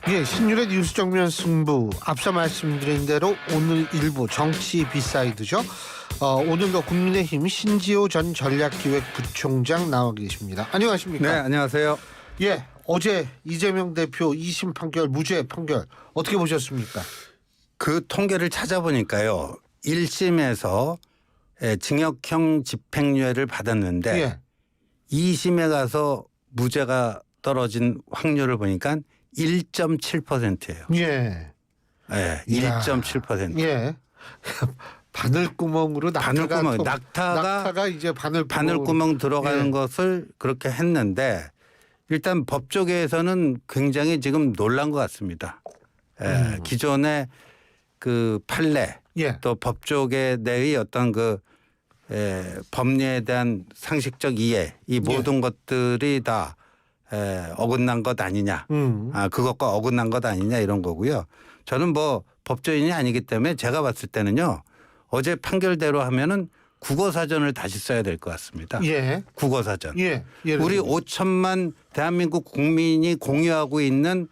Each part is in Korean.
예, 신율의 뉴스 정면 승부. 앞서 말씀드린 대로 오늘 일부 정치 비사이드죠. 오늘도 국민의힘 신지호 전 전략기획부총장 나와 계십니다. 안녕하십니까? 네, 안녕하세요. 예, 어제 이재명 대표 2심 판결 무죄 판결 어떻게 보셨습니까? 그 통계를 찾아보니까요. 1심에서 징역형 집행유예를 받았는데 예. 2심에 가서 무죄가 떨어진 확률을 보니까 1.7%예요. 예. 네, 1.7%. 예. 바늘구멍으로 바늘구멍, 낙타가 이제 바늘구멍 들어가는 예. 것을 그렇게 했는데 일단 법조계에서는 굉장히 지금 놀란 것 같습니다. 기존의 그 판례 예. 또 법조계 내의 어떤 그 법리에 대한 상식적 이해 이 모든 것들이 다 어긋난 것 아니냐. 그것과 어긋난 것 아니냐 이런 거고요. 저는 뭐 법조인이 아니기 때문에 제가 봤을 때는요. 어제 판결대로 하면은 국어사전을 다시 써야 될 것 같습니다. 예. 국어사전. 예. 우리 5천만 대한민국 국민이 공유하고 있는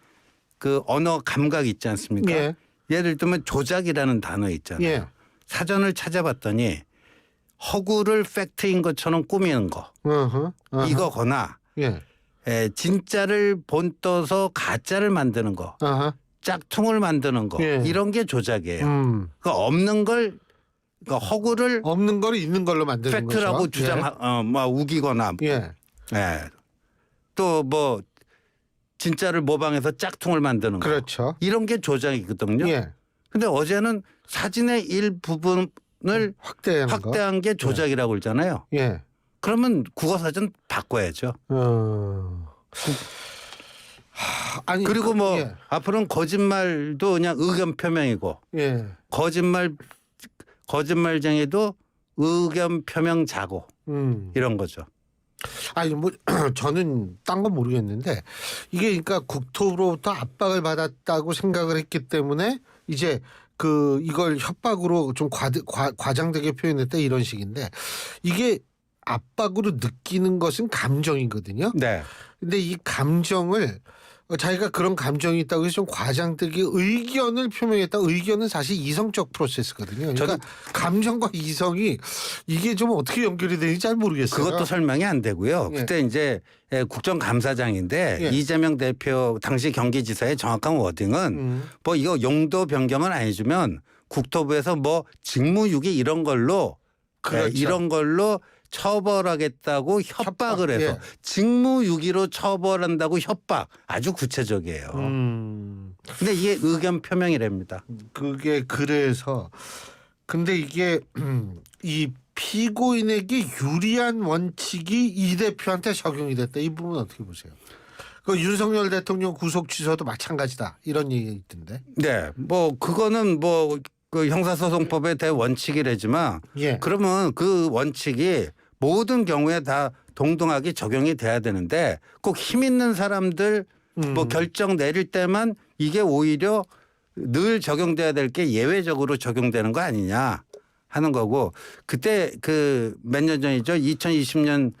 그 언어 감각 있지 않습니까? 예. 예를 들면 조작이라는 단어 있잖아요. 예. 사전을 찾아봤더니 허구를 팩트인 것처럼 꾸미는 거. 이거거나 예. 진짜를 본떠서 가짜를 만드는 거. 짝퉁을 만드는 거. 예. 이런 게 조작이에요. 그러니까 없는 걸 그러니까 허구를 없는 걸 있는 걸로 만드는 거죠. 팩트라고 뭐 우기거나 예. 또 뭐 진짜를 모방해서 짝퉁을 만드는 거. 그렇죠. 이런 게 조작이거든요. 예. 근데 어제는 사진의 일부분을 확대한 게 조작이라고 그러잖아요. 예. 그러면 국어사전 바꿔야죠. 아니 그리고 뭐 예. 앞으로는 거짓말도 그냥 의견 표명이고 예. 거짓말쟁이도 의견 표명 자고 이런 거죠. 아니 뭐 저는 딴 건 모르겠는데 이게 그러니까 국토로부터 압박을 받았다고 생각을 했기 때문에 이제 그 이걸 협박으로 좀 과장되게 표현했다 이런 식인데 이게 압박으로 느끼는 것은 감정이거든요. 네. 근데 이 감정을 자기가 그런 감정이 있다고 해서 좀 과장되게 의견을 표명했다. 의견은 사실 이성적 프로세스거든요. 그러니까 감정과 이성이 이게 좀 어떻게 연결이 되는지 잘 모르겠어요. 그것도 설명이 안 되고요. 예. 그때 이제 국정감사장인데 예. 이재명 대표 당시 경기지사의 정확한 워딩은 뭐 이거 용도 변경을 안 해주면 국토부에서 뭐 직무유기 이런 걸로 그렇죠. 이런 걸로 처벌하겠다고 협박을 해서 예. 직무유기로 처벌한다고 협박 아주 구체적이에요. 근데 이게 의견 표명이랍니다. 그게 그래서 근데 이게 이 피고인에게 유리한 원칙이 이 대표한테 적용이 됐다. 이 부분 어떻게 보세요? 그 윤석열 대통령 구속 취소도 마찬가지다. 이런 얘기가 있던데. 네, 뭐 그거는 뭐 그 형사소송법의 대원칙이라지만 예. 그러면 그 원칙이 모든 경우에 다 동등하게 적용이 돼야 되는데 꼭 힘 있는 사람들 뭐 결정 내릴 때만 이게 오히려 늘 적용돼야 될 게 예외적으로 적용되는 거 아니냐 하는 거고 그때 그 몇 년 전이죠. 2020년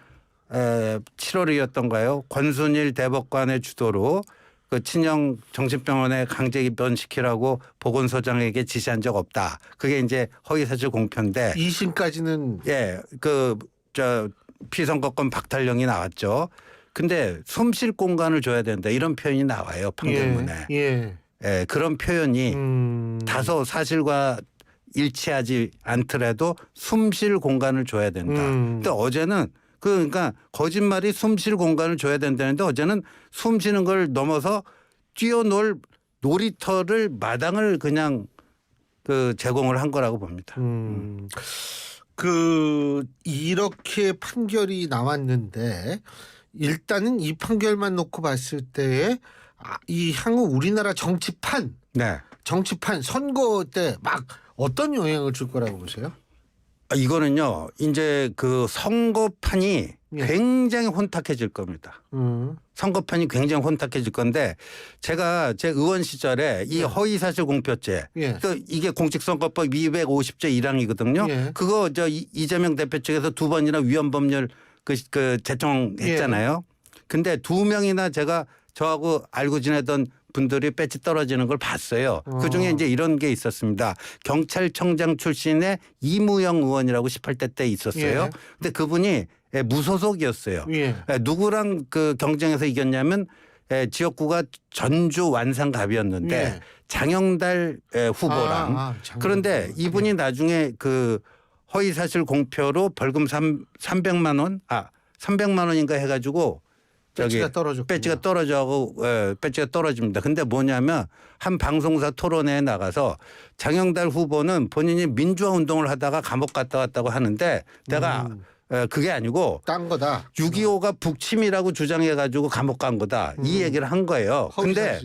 7월이었던가요. 권순일 대법관의 주도로 그 친형 정신병원에 강제 입원시키라고 보건소장에게 지시한 적 없다. 그게 이제 허위사실 공표인데 2심까지는 예, 피선거권 박탈령이 나왔죠. 근데 숨 쉴 공간을 줘야 된다 이런 표현이 나와요 판결문에. 예. 예, 그런 표현이 다소 사실과 일치하지 않더라도 숨 쉴 공간을 줘야 된다. 근데 어제는 그러니까 거짓말이 숨 쉴 공간을 줘야 된다는데 어제는 숨 쉬는 걸 넘어서 뛰어놀 놀이터를 마당을 그냥 그 제공을 한 거라고 봅니다. 그 이렇게 판결이 나왔는데 일단은 이 판결만 놓고 봤을 때에 이 향후 우리나라 정치판 네. 선거 때 막 어떤 영향을 줄 거라고 보세요? 이거는요. 이제 그 선거판이 예. 굉장히 혼탁해질 겁니다. 선거판이 굉장히 혼탁해질 건데 제가 제 의원 시절에 이 허위사실 공표죄 예. 또 이게 공직선거법 250조 1항이거든요. 예. 그거 이재명 대표 측에서 2번이나 위헌법률 그 제청했잖아요. 근데 2명이나 제가 저하고 알고 지내던 분들이 배지 떨어지는 걸 봤어요. 그중에 이제 이런 게 있었습니다. 경찰청장 출신의 이무영 의원이라고 18대 때 있었어요. 예. 근데 그분이 무소속이었어요. 예. 누구랑 그 경쟁에서 이겼냐면 지역구가 전주 완산갑이었는데 예. 장영달 후보랑 그런데 이분이 나중에 그 허위사실 공표로 벌금 300만 원, 300만 원인가 해가지고 배지가 떨어졌고 배지가 떨어져고 배지가 떨어집니다. 근데 뭐냐면 한 방송사 토론회에 나가서 장영달 후보는 본인이 민주화 운동을 하다가 감옥 갔다 왔다고 하는데 내가 그게 아니고 딴 거다. 6.25가 북침이라고 주장해가지고 감옥 간 거다. 이 얘기를 한 거예요. 근데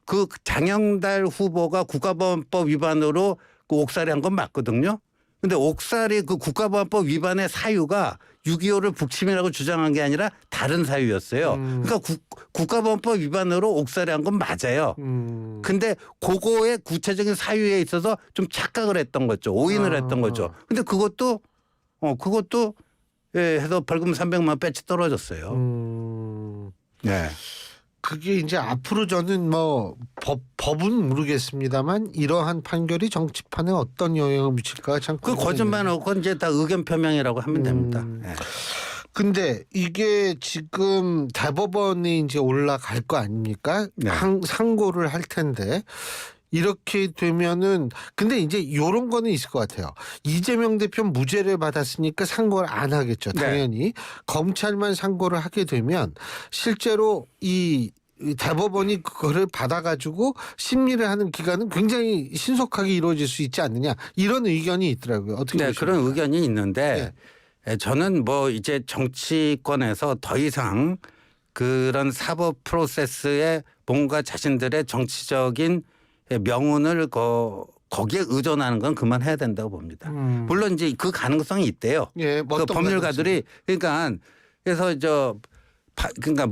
그 장영달 후보가 국가보안법 위반으로 그 옥살이 한 건 맞거든요. 근데 옥살이 그 국가보안법 위반의 사유가 6.25를 북침이라고 주장한 게 아니라 다른 사유였어요. 그러니까 국가보안법 위반으로 옥살이 한 건 맞아요. 근데 그거의 구체적인 사유에 있어서 좀 착각을 했던 거죠. 오인을 했던 거죠. 근데 그것도 해서 벌금 300만 원 배치 떨어졌어요. 네. 그게 이제 앞으로 저는 뭐 법은 모르겠습니다만 이러한 판결이 정치판에 어떤 영향을 미칠까 참. 그 거짓말하고 그건 이제 다 의견 표명이라고 하면 됩니다. 네. 근데 이게 지금 대법원에 이제 올라갈 거 아닙니까? 네. 상고를 할 텐데. 이렇게 되면은 근데 이제 요런 거는 있을 것 같아요. 이재명 대표 무죄를 받았으니까 상고를 안 하겠죠. 당연히. 네. 검찰만 상고를 하게 되면 실제로 이 대법원이 그거를 받아가지고 심리를 하는 기간은 굉장히 신속하게 이루어질 수 있지 않느냐 이런 의견이 있더라고요. 어떻게 보십니까? 그런 의견이 있는데 저는 뭐 이제 정치권에서 더 이상 그런 사법 프로세스에 뭔가 자신들의 정치적인 명운을 거기에 의존하는 건 그만해야 된다고 봅니다. 물론 이제 그 가능성이 있대요. 예, 그 법률가들이 그러니까 그래서 그러니까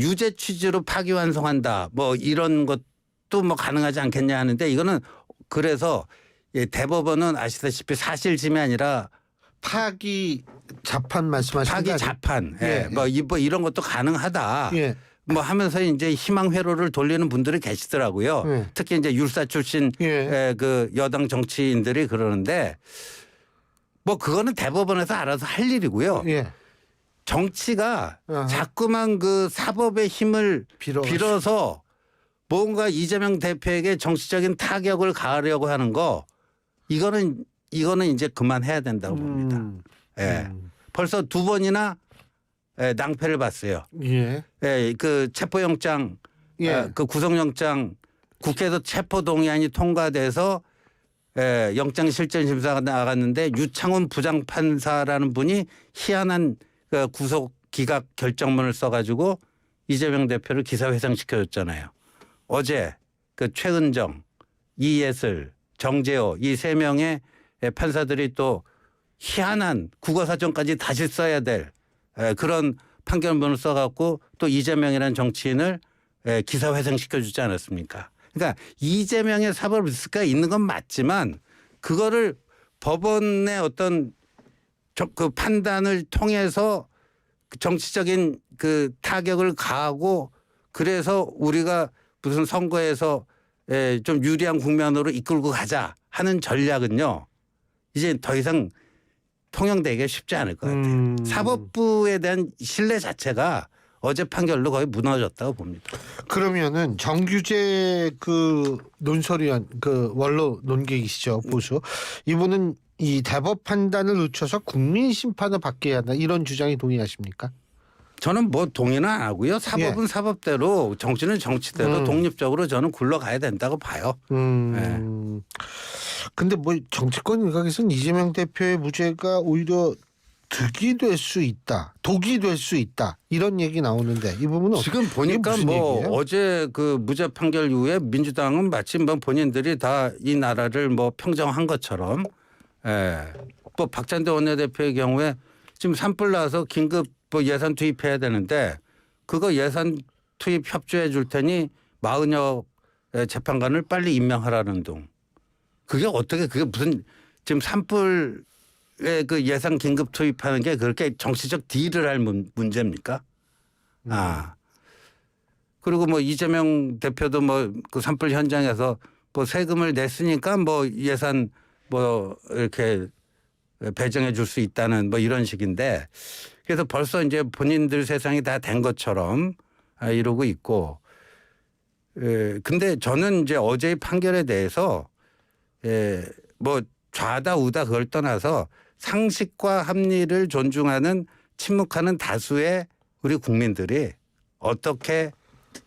유죄 취지로 파기환송한다 뭐 이런 것도 뭐 가능하지 않겠냐 하는데 이거는 그래서 대법원은 아시다시피 사실심이 아니라 파기 자판 말씀하시는 파기 자판 뭐 이런 것도 가능하다. 예. 뭐 하면서 이제 희망 회로를 돌리는 분들이 계시더라고요. 특히 이제 율사 출신 그 여당 정치인들이 그러는데 뭐 그거는 대법원에서 알아서 할 일이고요. 정치가 자꾸만 그 사법의 힘을 빌어서 뭔가 이재명 대표에게 정치적인 타격을 가하려고 하는 거 이거는 이제 그만해야 된다고 봅니다. 벌써 2번이나 낭패를 봤어요. 그 체포영장, 그 구속영장 국회에서 체포동의안이 통과돼서 영장실질심사가 나갔는데 유창훈 부장판사라는 분이 희한한 그 구속 기각 결정문을 써가지고 이재명 대표를 기사회생시켜줬잖아요. 어제 그 최은정, 이예슬, 정재호 이 3명의 판사들이 또 희한한 국어사전까지 다시 써야 될 그런 판결문을 써갖고 또 이재명이라는 정치인을 기사회생시켜주지 않았습니까? 그러니까 이재명의 사법 리스크가 있는 건 맞지만 그거를 법원의 어떤 그 판단을 통해서 정치적인 그 타격을 가하고 그래서 우리가 무슨 선거에서 좀 유리한 국면으로 이끌고 가자 하는 전략은요. 이제 더 이상 통용되기가 쉽지 않을 것 같아요. 사법부에 대한 신뢰 자체가 어제 판결로 거의 무너졌다고 봅니다. 그러면은 정규재 그 논설위원 그 원로 논객이시죠, 보수. 이분은 이 대법 판단을 늦춰서 국민 심판을 받게 해야 한다 이런 주장에 동의하십니까? 저는 뭐 동의는 안 하고요. 사법은 사법대로 정치는 정치대로 독립적으로 저는 굴러가야 된다고 봐요. 근데 뭐 정치권 일각에서는 이재명 대표의 무죄가 오히려 득이 될 수 있다, 독이 될 수 있다 이런 얘기 나오는데 이 부분은 지금 보니까 뭐 얘기예요? 어제 그 무죄 판결 이후에 민주당은 마치 뭐 본인들이 다 이 나라를 뭐 평정한 것처럼 뭐 박찬대 원내대표의 경우에 지금 산불 나서 긴급 뭐 예산 투입해야 되는데 그거 예산 투입 협조해 줄 테니 40여 재판관을 빨리 임명하라는 등 그게 어떻게 그게 무슨 지금 산불에 그 예산 긴급 투입하는 게 그렇게 정치적 딜을 할 문제입니까? 그리고 뭐 이재명 대표도 뭐 그 산불 현장에서 뭐 세금을 냈으니까 뭐 예산 뭐 이렇게 배정해 줄 수 있다는 뭐 이런 식인데 그래서 벌써 이제 본인들 세상이 다 된 것처럼 이러고 있고 근데 저는 이제 어제의 판결에 대해서 뭐 좌다 우다 그걸 떠나서 상식과 합리를 존중하는 침묵하는 다수의 우리 국민들이 어떻게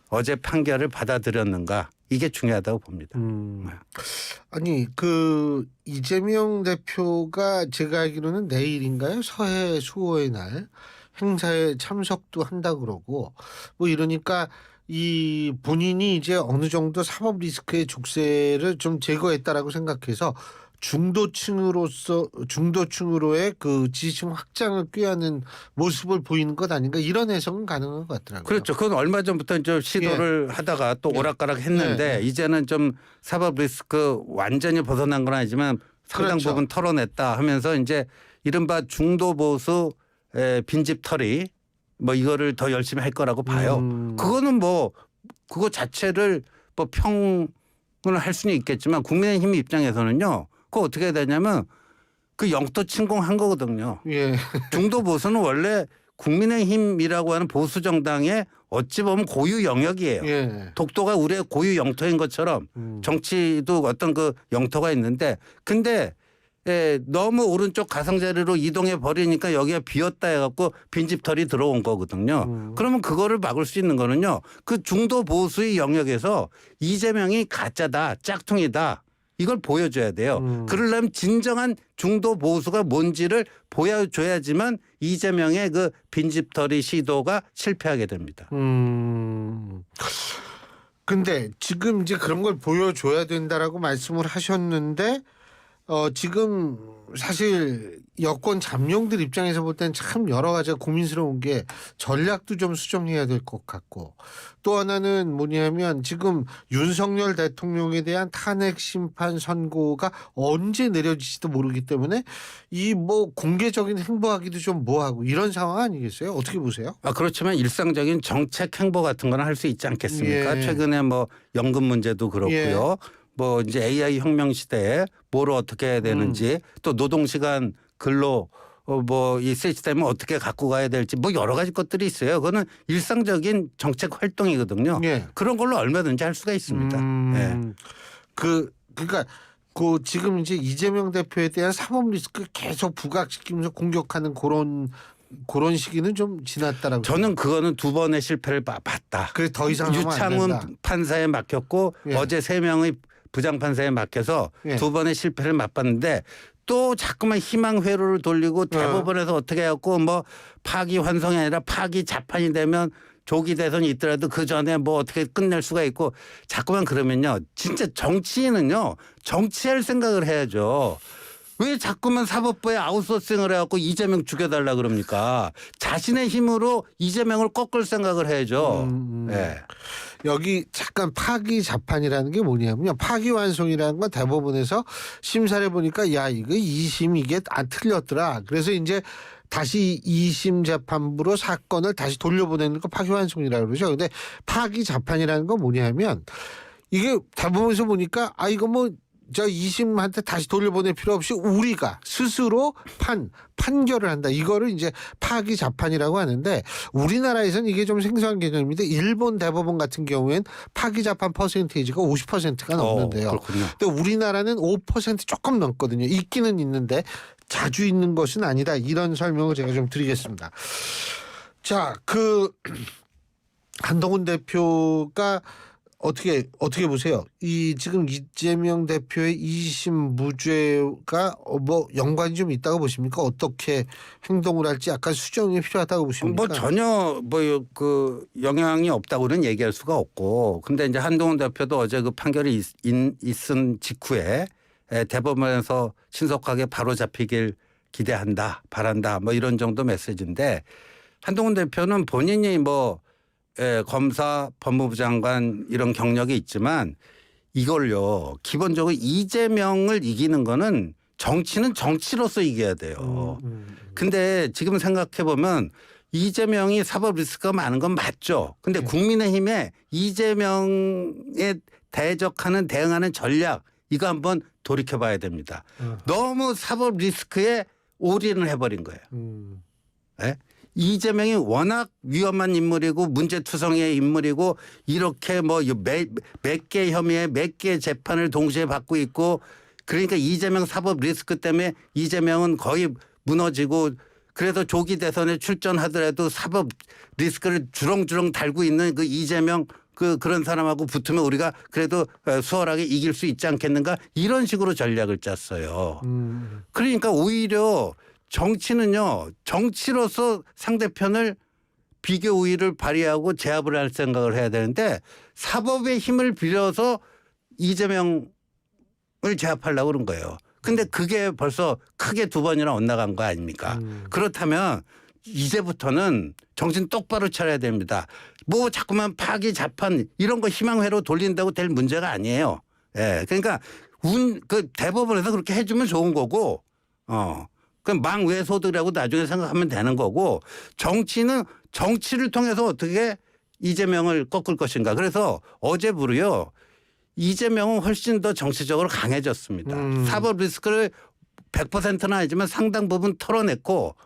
어제 판결을 받아들였는가 이게 중요하다고 봅니다. 아니 그 이재명 대표가 제가 알기로는 내일인가요? 서해 수호의 날 행사에 참석도 한다 그러고 뭐 이러니까 이 본인이 이제 어느 정도 사법 리스크의 족쇄를 좀 제거했다라고 생각해서 중도층으로의 그 지지층 확장을 꾀하는 모습을 보이는 것 아닌가 이런 해석은 가능한 것 같더라고요. 그렇죠. 그건 얼마 전부터 이제 시도를 하다가 또 오락가락 했는데 이제는 좀 사법 리스크 완전히 벗어난 건 아니지만 상당 그렇죠. 부분 털어냈다 하면서 이제 이른바 중도 보수 빈집 털이 뭐 이거를 더 열심히 할 거라고 봐요. 그거는 뭐 그거 자체를 뭐 평을 할 수는 있겠지만 국민의힘 입장에서는요. 그거 어떻게 해야 되냐면 그 영토 침공한 거거든요. 예. 중도 보수는 원래 국민의힘이라고 하는 보수 정당의 어찌 보면 고유 영역이에요. 예. 독도가 우리의 고유 영토인 것처럼 정치도 어떤 그 영토가 있는데 근데 너무 오른쪽 가상자리로 이동해 버리니까 여기가 비었다 해갖고 빈집털이 들어온 거거든요. 그러면 그거를 막을 수 있는 거는요. 그 중도 보수의 영역에서 이재명이 가짜다, 짝퉁이다. 이걸 보여줘야 돼요. 그러려면 진정한 중도 보수가 뭔지를 보여줘야지만 이재명의 그 빈집털이 시도가 실패하게 됩니다. 근데 지금 이제 그런 걸 보여줘야 된다라고 말씀을 하셨는데 지금 사실 여권 잠룡들 입장에서 볼 때는 참 여러 가지가 고민스러운 게 전략도 좀 수정해야 될 것 같고 또 하나는 뭐냐면 지금 윤석열 대통령에 대한 탄핵 심판 선고가 언제 내려질지도 모르기 때문에 이 뭐 공개적인 행보하기도 좀 뭐하고 이런 상황 아니겠어요? 어떻게 보세요? 그렇지만 일상적인 정책 행보 같은 거는 할 수 있지 않겠습니까? 예. 최근에 뭐 연금 문제도 그렇고요. 예. 뭐 이제 AI 혁명 시대에 뭐를 어떻게 해야 되는지 또 노동시간 근로 뭐 이 시스템을 어떻게 갖고 가야 될지 뭐 여러 가지 것들이 있어요. 그거는 일상적인 정책 활동이거든요. 예. 그런 걸로 얼마든지 할 수가 있습니다. 예. 그러니까 그 지금 이제 이재명 대표에 대한 사법 리스크 계속 부각시키면서 공격하는 그런 시기는 좀 지났다라고. 저는 그거는 두 번의 실패를 봤다. 그래 더 이상 하면 안 유창훈 된다. 판사에 맡겼고 예. 어제 3명의 부장판사에 맡겨서 예. 두 번의 실패를 맛봤는데 또 자꾸만 희망 회로를 돌리고 대법원에서 어떻게 해갖고 뭐 파기환송이 아니라 파기자판이 되면 조기 대선이 있더라도 그 전에 뭐 어떻게 끝낼 수가 있고 자꾸만 그러면요 진짜 정치인은요 정치할 생각을 해야죠. 왜 자꾸만 사법부에 아웃소싱을 해갖고 이재명 죽여달라 그럽니까? 자신의 힘으로 이재명을 꺾을 생각을 해야죠. 네. 여기 잠깐 파기자판이라는 게 뭐냐면요. 파기환송이라는 건 대법원에서 심사를 해보니까 야 이거 2심 이게 안 틀렸더라. 그래서 이제 다시 2심 재판부로 사건을 다시 돌려보내는 거 파기환송이라고 그러죠. 근데 파기자판이라는 건 뭐냐면 이게 대법원에서 보니까 아 이거 뭐 저 2심한테 다시 돌려보낼 필요 없이 우리가 스스로 판결을 한다. 이거를 이제 파기자판이라고 하는데 우리나라에서는 이게 좀 생소한 개념인데 일본 대법원 같은 경우엔 파기자판 퍼센테이지가 50%가 넘는데요. 그렇군요. 근데 우리나라는 5% 조금 넘거든요. 있기는 있는데 자주 있는 것은 아니다. 이런 설명을 제가 좀 드리겠습니다. 자, 한동훈 대표가 어떻게 보세요? 이 지금 이재명 대표의 2심 무죄가 뭐 연관이 좀 있다고 보십니까? 어떻게 행동을 할지 약간 수정이 필요하다고 보십니까? 뭐 전혀 뭐 그 영향이 없다고는 얘기할 수가 없고 근데 이제 한동훈 대표도 어제 그 판결이 있은 직후에 대법원에서 신속하게 바로 잡히길 기대한다, 바란다 뭐 이런 정도 메시지인데 한동훈 대표는 본인이 뭐 검사, 법무부 장관 이런 경력이 있지만 이걸요. 기본적으로 이재명을 이기는 거는 정치는 정치로서 이겨야 돼요. 근데 지금 생각해 보면 이재명이 사법 리스크가 많은 건 맞죠. 근데 국민의힘에 이재명에 대응하는 전략 이거 한번 돌이켜봐야 됩니다. 너무 사법 리스크에 올인을 해버린 거예요. 네? 이재명이 워낙 위험한 인물이고 문제투성이의 인물이고 이렇게 뭐 몇 개 혐의에 몇 개 재판을 동시에 받고 있고 그러니까 이재명 사법 리스크 때문에 이재명은 거의 무너지고 그래서 조기 대선에 출전하더라도 사법 리스크를 주렁주렁 달고 있는 그 이재명 그런 사람하고 붙으면 우리가 그래도 수월하게 이길 수 있지 않겠는가 이런 식으로 전략을 짰어요. 그러니까 오히려 정치는요. 정치로서 상대편을 비교 우위를 발휘하고 제압을 할 생각을 해야 되는데 사법의 힘을 빌려서 이재명을 제압하려고 그런 거예요. 근데 그게 벌써 크게 2번이나 엇나간 거 아닙니까? 그렇다면 이제부터는 정신 똑바로 차려야 됩니다. 뭐 자꾸만 파기 자판 이런 거 희망회로 돌린다고 될 문제가 아니에요. 예. 그러니까 그 대법원에서 그렇게 해주면 좋은 거고 그럼 망외소득이라고 나중에 생각하면 되는 거고 정치는 정치를 통해서 어떻게 이재명을 꺾을 것인가. 그래서 어제부로요. 이재명은 훨씬 더 정치적으로 강해졌습니다. 사법 리스크를 100%는 아니지만 상당 부분 털어냈고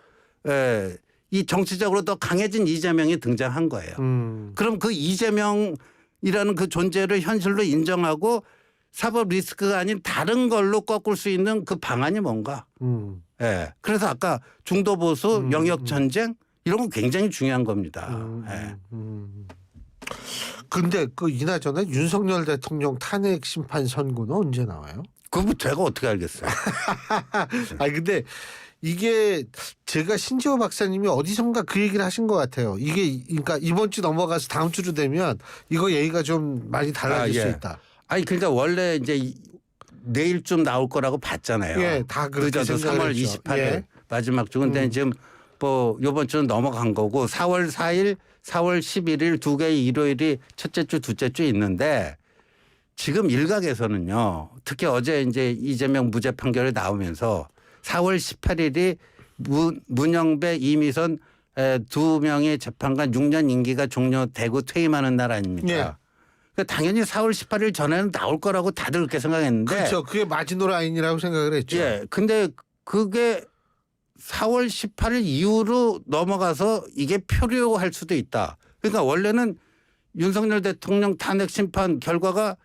이 정치적으로 더 강해진 이재명이 등장한 거예요. 그럼 그 이재명이라는 그 존재를 현실로 인정하고 사법 리스크가 아닌 다른 걸로 꺾을 수 있는 그 방안이 뭔가. 예. 그래서 아까 중도 보수 영역 전쟁 이런 건 굉장히 중요한 겁니다. 예. 근데 그 이나저나 윤석열 대통령 탄핵 심판 선고는 언제 나와요? 그거 제가 어떻게 알겠어요? 아니 근데 이게 제가 신지호 박사님이 어디선가 그 얘기를 하신 것 같아요. 이게 그러니까 이번 주 넘어가서 다음 주로 되면 이거 얘기가 좀 많이 달라질 수 있다. 아니 그러니까 원래 이제 내일쯤 나올 거라고 봤잖아요. 예, 다 그렇게 늦어도 3월 28일 예. 마지막 주. 근데 지금 뭐 이번 주는 넘어간 거고 4월 4일, 4월 11일 2개의 일요일이 첫째 주, 둘째 주 있는데 지금 일각에서는요. 특히 어제 이제 이재명 무죄 판결이 나오면서 4월 18일이 문영배, 이미선 2명의 재판관 6년 임기가 종료되고 퇴임하는 날 아닙니까? 예. 그러니까 당연히 4월 18일 전에는 나올 거라고 다들 그렇게 생각했는데. 그렇죠. 그게 마지노 라인이라고 생각을 했죠. 예. 근데 그게 4월 18일 이후로 넘어가서 이게 표류할 수도 있다. 그러니까 원래는 윤석열 대통령 탄핵 심판 결과가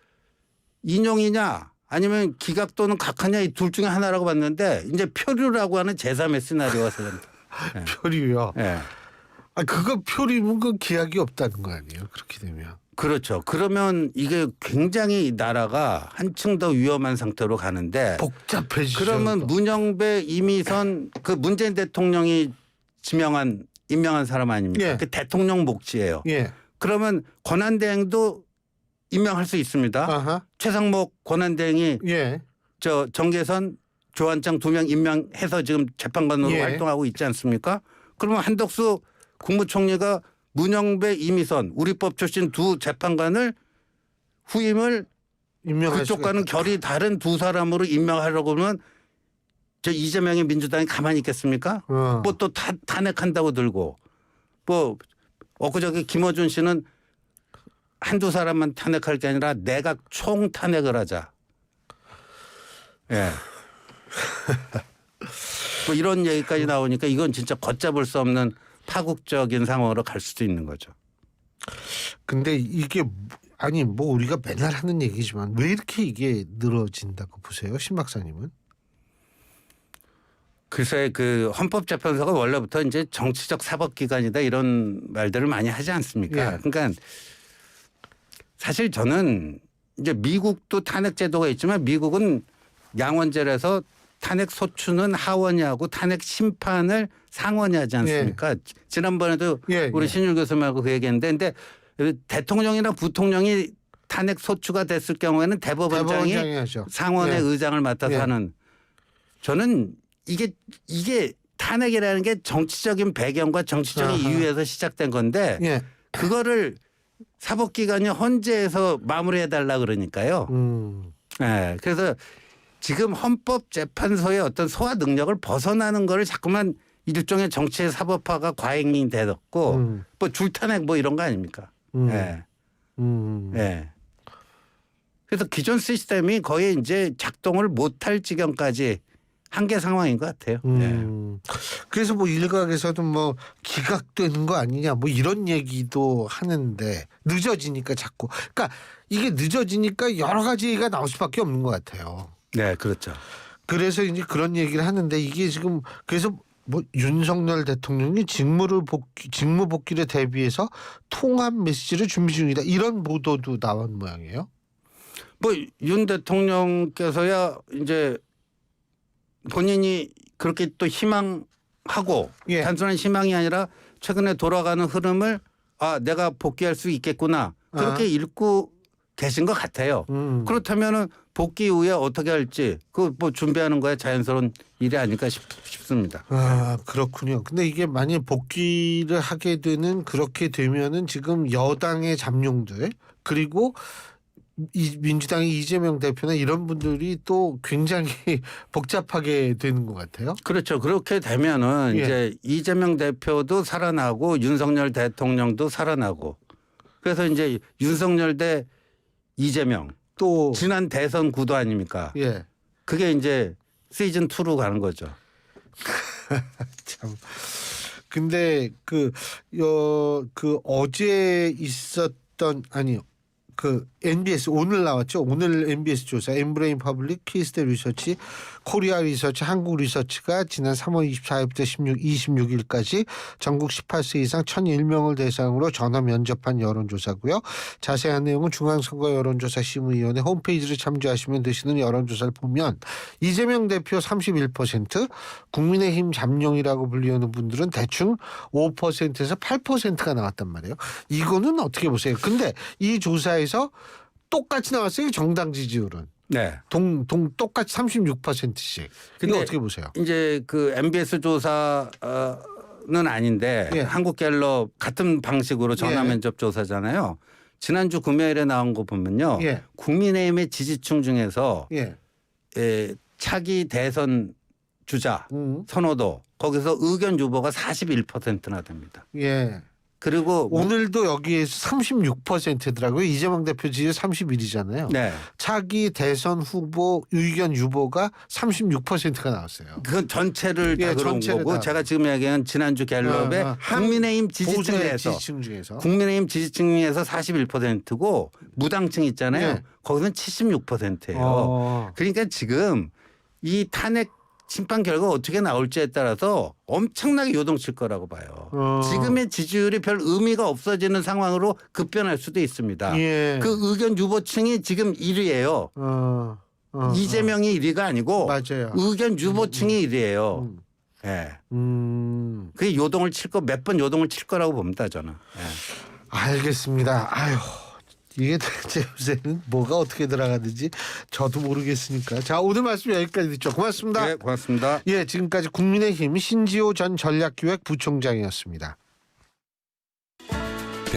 인용이냐 아니면 기각 또는 각하냐 이 둘 중에 하나라고 봤는데 이제 표류라고 하는 제3의 시나리오가 생긴다. 예. 표류요. 예. 아 그거 표류면 그 기약이 없다는 거 아니에요? 그렇게 되면. 그렇죠. 그러면 이게 굉장히 나라가 한층 더 위험한 상태로 가는데 복잡해지죠. 그러면 또. 문영배, 이미선 그 문재인 대통령이 임명한 사람 아닙니까? 예. 그 대통령 몫이에요. 예. 그러면 권한대행도 임명할 수 있습니다. 아하. 최상목 권한대행이 예. 저 정계선, 조한장 2명 임명해서 지금 재판관으로 예. 활동하고 있지 않습니까? 그러면 한덕수 국무총리가 문영배, 이미선 우리법 출신 2 재판관을 후임을 임명할 그쪽과는 결이 다른 2 사람으로 임명하려고 하면 저 이재명의 민주당이 가만히 있겠습니까? 뭐 또 탄핵한다고 들고 뭐 엊그저께 김어준 씨는 한두 사람만 탄핵할 게 아니라 내각 총 탄핵을 하자. 예. 뭐 이런 얘기까지 나오니까 이건 진짜 걷잡을 수 없는 파국적인 상황으로 갈 수도 있는 거죠. 근데 이게 아니 뭐 우리가 맨날 하는 얘기지만 왜 이렇게 이게 늘어진다고 보세요, 신 박사님은? 글쎄 그 헌법재판소가 원래부터 이제 정치적 사법기관이다 이런 말들을 많이 하지 않습니까? 예. 그러니까 사실 저는 이제 미국도 탄핵 제도가 있지만 미국은 양원제라서 탄핵 소추는 하원이 하고 탄핵 심판을 상원이 하지 않습니까? 예. 지난번에도 우리 신율 교수님하고 그 얘기했는데 근데 대통령이나 부통령이 탄핵 소추가 됐을 경우에는 대법원장이 상원의 의장을 맡아서 하는 저는 이게 탄핵이라는 게 정치적인 배경과 정치적인 이유에서 시작된 건데 그거를 사법기관이 헌재에서 마무리해달라 그러니까요. 네, 그래서 지금 헌법재판소의 어떤 소화 능력을 벗어나는 거를 자꾸만 일종의 정치의 사법화가 과잉이 되었고 뭐 줄탄핵 뭐 이런 거 아닙니까? 예. 예. 그래서 기존 시스템이 거의 이제 작동을 못할 지경까지 한계 상황인 것 같아요. 그래서 뭐 일각에서는 뭐 기각되는 거 아니냐 뭐 이런 얘기도 하는데 늦어지니까 자꾸 그러니까 이게 늦어지니까 여러 가지가 나올 수밖에 없는 것 같아요. 네, 그렇죠. 그래서 이제 그런 얘기를 하는데 이게 지금 그래서 뭐 윤석열 대통령이 직무 복귀를 대비해서 통합 메시지를 준비 중이다 이런 보도도 나온 모양이에요. 뭐 윤 대통령께서야 이제 본인이 그렇게 또 희망하고 예. 단순한 희망이 아니라 최근에 돌아가는 흐름을 내가 복귀할 수 있겠구나 그렇게 읽고 계신 것 같아요. 그렇다면은 복귀 이후에 어떻게 할지 그 뭐 준비하는 거야 자연스러운 일이 아닐까 싶습니다. 그렇군요. 근데 이게 만약 복귀를 하게 되는 그렇게 되면은 지금 여당의 잠룡들 그리고 민주당의 이재명 대표나 이런 분들이 또 굉장히 복잡하게 되는 것 같아요. 그렇죠. 그렇게 되면은 이제 이재명 대표도 살아나고 윤석열 대통령도 살아나고 그래서 이제 윤석열 대 이재명 또 지난 대선 구도 아닙니까? 예. 그게 이제 시즌 2로 가는 거죠. 참. 근데 그 어제 있었던 그 MBS 오늘 나왔죠. 오늘 MBS 조사 엠브레인 퍼블릭 키스대 리서치 코리아 리서치 한국 리서치가 지난 3월 24일부터 26일까지 전국 18세 이상 1,001명을 대상으로 전화 면접한 여론조사고요. 자세한 내용은 중앙선거 여론조사 심의위원회 홈페이지를 참조하시면 되시는 여론조사를 보면 이재명 대표 31% 국민의힘 잠룡이라고 불리는 분들은 대충 5%에서 8%가 나왔단 말이에요. 이거는 어떻게 보세요? 근데 이 조사에서 똑같이 나왔어요. 정당 지지율은. 네. 똑같이 36%씩. 근데 어떻게 보세요? 이제 그 MBS 조사는 아닌데 한국갤럽 같은 방식으로 전화 면접 조사잖아요. 지난주 금요일에 나온 거 보면요. 국민의힘의 지지층 중에서 차기 대선 주자 선호도 거기서 의견 유보가 41%나 됩니다. 그리고 오늘도 여기에서 36%더라고요. 이재명 대표 지지율 31이잖아요. 네. 차기 대선 후보 의견 유보가 36%가 나왔어요. 그건 전체를 다 그런 거고 제가 지금 얘기한 지난주 갤럽의 국민의힘 지지층에서 국민의힘 지지층에서 41%고 무당층 있잖아요. 거기는 76%예요. 그러니까 지금 이 탄핵 심판 결과가 어떻게 나올지에 따라서 엄청나게 요동칠 거라고 봐요. 지금의 지지율이 별 의미가 없어지는 상황으로 급변할 수도 있습니다. 그 의견 유보층이 지금 1위예요. 이재명이 1위가 아니고 맞아요. 의견 유보층이 1위예요. 그게 요동을 칠 거 몇 번 요동을 칠 거라고 봅니다 저는. 알겠습니다. 아유. 이게 대체 요새는 뭐가 어떻게 들어가는지 저도 모르겠으니까. 자, 오늘 말씀 여기까지 듣죠. 고맙습니다. 네, 고맙습니다. 지금까지 국민의힘 신지호 전 전략기획부총장이었습니다.